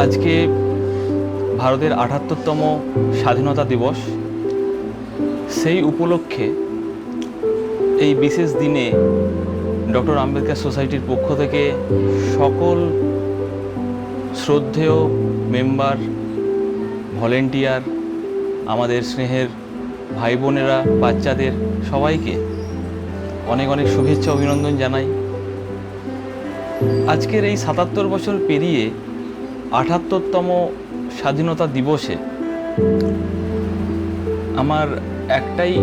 আজকে ভারতের ৭৮তম স্বাধীনতা দিবস। সেই উপলক্ষে এই বিশেষ দিনে ডক্টর আম্বেদকর সোসাইটির পক্ষ থেকে সকল শ্রদ্ধেয় মেম্বার, ভলেন্টিয়ার, আমাদের স্নেহের ভাই বোনেরা, বাচ্চাদের সবাইকে অনেক অনেক শুভেচ্ছা অভিনন্দন জানাই। আজকের এই ৭৭ বছর পেরিয়ে ৭৮তম স্বাধীনতা দিবসে আমার একটাই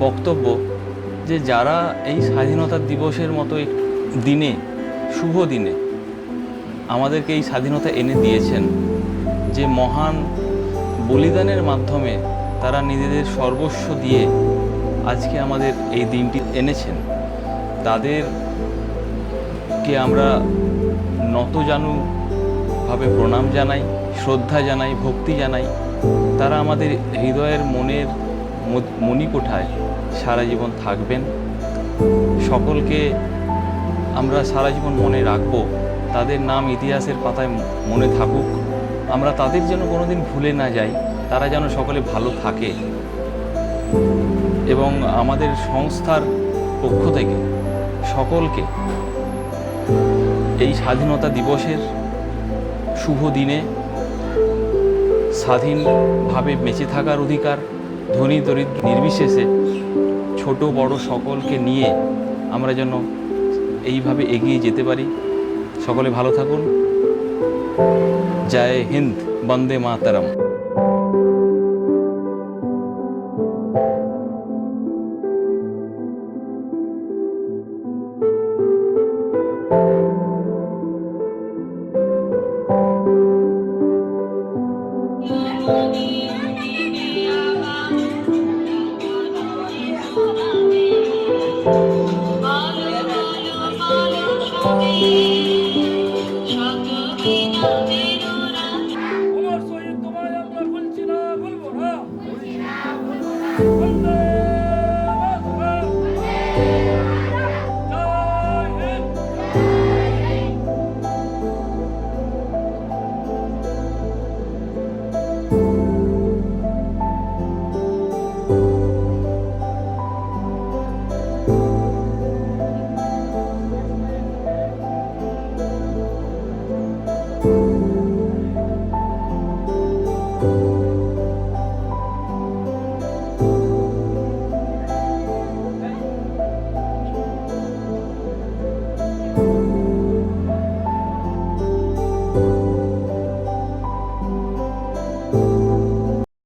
বক্তব্য যে যারা এই স্বাধীনতা দিবসের মতো দিনে, শুভ দিনে আমাদেরকে এই স্বাধীনতা এনে দিয়েছেন, যে মহান বলিদানের মাধ্যমে তারা নিজেদের সর্বস্ব দিয়ে আজকে আমাদের এই দিনটি এনেছেন, তাদেরকে আমরা নতজানুভাবে প্রণাম জানাই, শ্রদ্ধা জানাই, ভক্তি জানাই। তারা আমাদের হৃদয়ের মনের মণিকোঠায় সারা জীবন থাকবেন। সকলকে আমরা সারা জীবন মনে রাখব, তাদের নাম ইতিহাসের পাতায় মনে থাকুক। আমরা তাদের যেন কোনোদিন ভুলে না যাই, তারা যেন সকলে ভালো থাকে। এবং আমাদের সংস্থার পক্ষ থেকে সকলকে এই স্বাধীনতা দিবসের শুভ দিনে স্বাধীনভাবে বেঁচে থাকার অধিকার, ধনী দরিদ্র নির্বিশেষে ছোট বড় সকলকে নিয়ে আমরা যেন এইভাবে এগিয়ে যেতে পারি। সকলে ভালো থাকুন। জয় হিন্দ, বন্দে মাতরম।